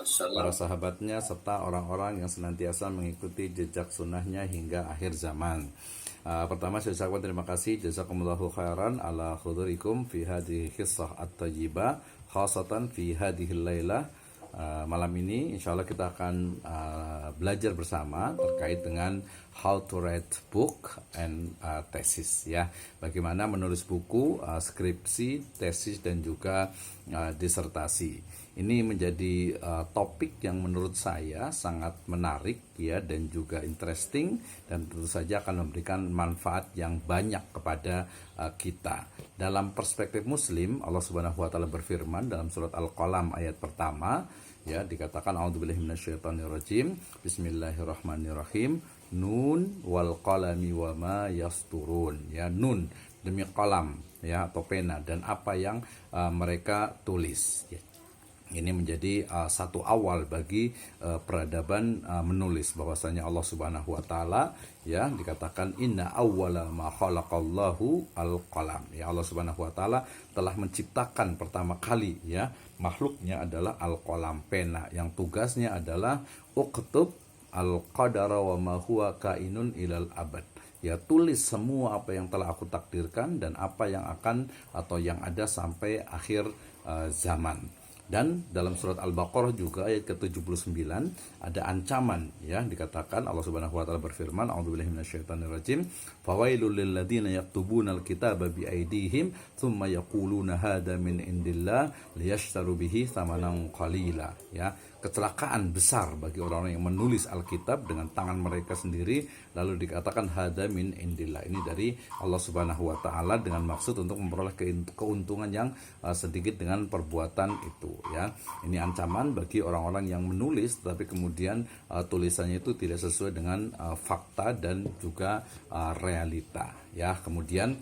para wasallam. sahabatnya, serta orang-orang yang senantiasa mengikuti jejak sunnahnya hingga akhir zaman. Pertama saya ucapkan terima kasih jazakumullahu khairan ala khudurikum fi hadhihi qissah at-tayyibah khasatan fi hadhihi lailah. Malam ini insya Allah kita akan belajar bersama terkait dengan how to write book and thesis, ya, bagaimana menulis buku, skripsi, tesis dan juga disertasi. Ini menjadi topik yang menurut saya sangat menarik, ya, dan juga interesting, dan tentu saja akan memberikan manfaat yang banyak kepada kita. Dalam perspektif Muslim, Allah Subhanahu wa taala berfirman dalam surat Al-Qalam ayat pertama, ya, dikatakan a'udzubillahi minasyaitonirrajim, bismillahirrahmanirrahim, nun wal qalami wama yasturun, ya, nun demi qalam, ya, atau pena, dan apa yang mereka tulis, ya. Ini menjadi satu awal bagi peradaban menulis, bahwasanya Allah Subhanahu wa taala, ya, dikatakan inna awwala ma khalaqallahu al-qalam. Ya, Allah Subhanahu wa taala telah menciptakan pertama kali, ya, makhluknya adalah al-qalam, pena, yang tugasnya adalah uktub al-qadara wa ma huwa kainun ilal abad. Ya, tulis semua apa yang telah aku takdirkan dan apa yang akan atau yang ada sampai akhir zaman. Dan dalam surat Al-Baqarah juga ayat ke-79 ada ancaman, ya, dikatakan Allah Subhanahu wa taala berfirman, a'udzubillahi minasyaitonirrajim, fawailul lil ladzina yaktubunal kitaba bi aydihim tsumma yaquluna hadza min indillah liyashtaru bihi tsamanan qalila, ya. Kecelakaan besar bagi orang-orang yang menulis Alkitab dengan tangan mereka sendiri, lalu dikatakan hada min indillah, ini dari Allah Subhanahu wa taala, dengan maksud untuk memperoleh keuntungan yang sedikit dengan perbuatan itu, ya. Ini ancaman bagi orang-orang yang menulis tetapi kemudian tulisannya itu tidak sesuai dengan fakta dan juga realita, ya. Kemudian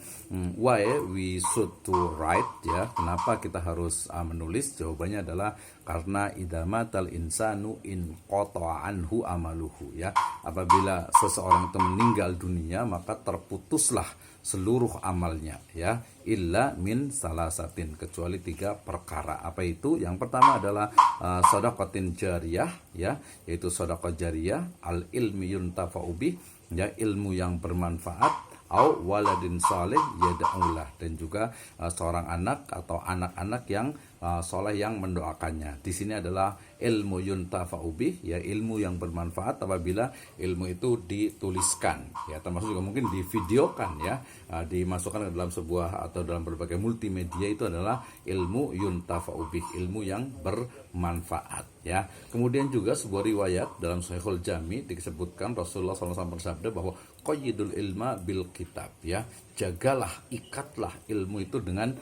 why we should to write, ya, kenapa kita harus menulis? Jawabannya adalah karena idamatal insanu in qata'a anhu amaluhu, ya. Apabila seseorang itu meninggal dunia, maka terputuslah seluruh amalnya, ya, illa min salasatin, kecuali 3 perkara. Apa itu? Yang pertama adalah shadaqatin jariyah, ya, yaitu sedekah jariyah, al ilmi yuntafa'u bih, ya, ilmu yang bermanfaat, au waladin saleh yad'ulah, dan juga seorang anak atau anak-anak yang soleh yang mendoakannya. Di sini adalah ilmu yuntafa'u bih, ya, ilmu yang bermanfaat apabila ilmu itu dituliskan, ya, termasuk juga mungkin divideokan, ya, dimasukkan ke dalam sebuah atau dalam berbagai multimedia. Itu adalah ilmu yuntafa'u bih, ilmu yang bermanfaat, ya. Kemudian juga sebuah riwayat dalam Sahihul Jami disebutkan Rasulullah SAW bersabda bahwa qayyidul ilma bil kitab, ya, jagalah, ikatlah ilmu itu dengan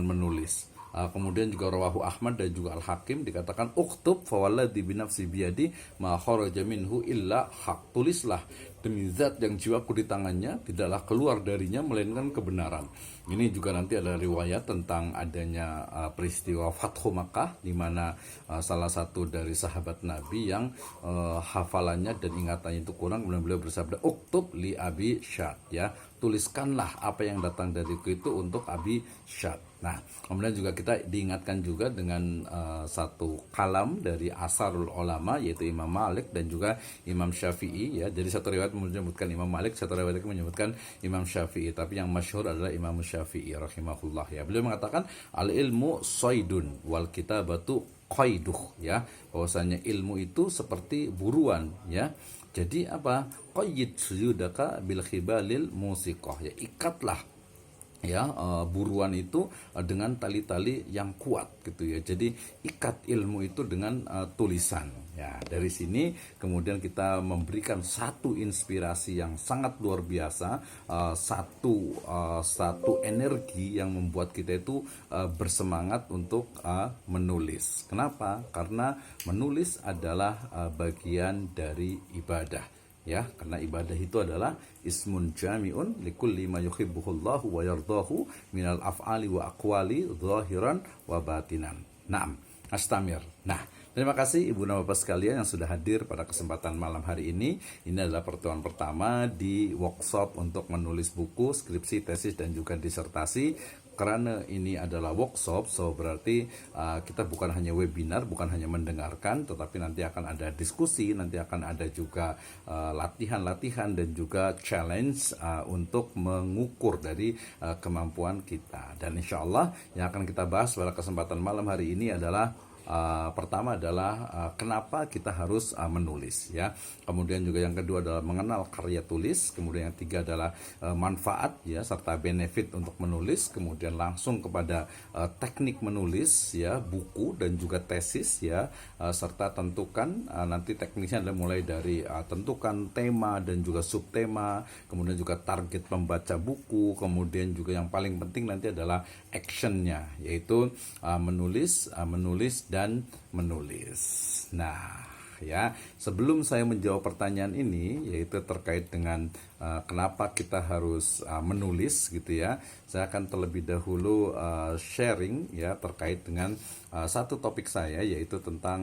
menulis. Kemudian juga rawahu Ahmad dan juga Al-Hakim dikatakan uktub fawalladzi binafsi biyadi ma kharaja minhu illa haq, tulislah demi zat yang jiwaku di tangannya, tidaklah keluar darinya melainkan kebenaran. Ini juga nanti ada riwayat tentang adanya peristiwa Fathu Makkah, di mana salah satu dari sahabat Nabi yang hafalannya dan ingatannya itu kurang, kemudian beliau bersabda uktub li Abi Syad, ya, tuliskanlah apa yang datang dariku itu untuk Abi Syad. Nah, kemudian juga kita diingatkan juga dengan satu kalam dari Asarul Ulama, yaitu Imam Malik dan juga Imam Syafi'i, ya. Jadi satu riwayat menyebutkan Imam Malik, satu riwayat menyebutkan Imam Syafi'i, tapi yang masyhur adalah Imam Syafi'i rahimahullah, ya. Beliau mengatakan al ilmu saydun wal kitabatu qaiduh, ya, bahwasanya ilmu itu seperti buruan, ya. Jadi apa? Qayyid suyudaka bil khibalil musiqah, ya, ikatlah, ya, buruan itu dengan tali-tali yang kuat, gitu, ya. Jadi ikat ilmu itu dengan tulisan, ya. Dari sini kemudian kita memberikan satu inspirasi yang sangat luar biasa, satu energi yang membuat kita itu bersemangat untuk menulis. Kenapa? Karena menulis adalah bagian dari ibadah, ya, karena ibadah itu adalah ismun jami'un likulli ma yuhibbuhullahu wa yardahu minal af'ali wa aqwali zahiran wa batinan. Naam, astamir. Nah, terima kasih Ibu dan Bapak sekalian yang sudah hadir pada kesempatan malam hari ini. Ini adalah pertemuan pertama di workshop untuk menulis buku, skripsi, tesis dan juga disertasi. karena ini adalah workshop, so berarti kita bukan hanya webinar, bukan hanya mendengarkan, tetapi nanti akan ada diskusi, nanti akan ada juga latihan-latihan dan juga challenge untuk mengukur dari kemampuan kita. Dan insya Allah yang akan kita bahas pada kesempatan malam hari ini adalah pertama adalah kenapa kita harus menulis, ya. Kemudian juga yang kedua adalah mengenal karya tulis. Kemudian yang ketiga adalah manfaat, ya, serta benefit untuk menulis. Kemudian langsung kepada teknik menulis, ya, buku dan juga tesis, ya, serta tentukan nanti teknisnya adalah mulai dari tentukan tema dan juga subtema. Kemudian juga target pembaca buku. Kemudian juga yang paling penting nanti adalah actionnya, yaitu menulis dan menulis. Nah, ya, sebelum saya menjawab pertanyaan ini, yaitu terkait dengan kenapa kita harus menulis, gitu ya, saya akan terlebih dahulu sharing, ya, terkait dengan satu topik saya, yaitu tentang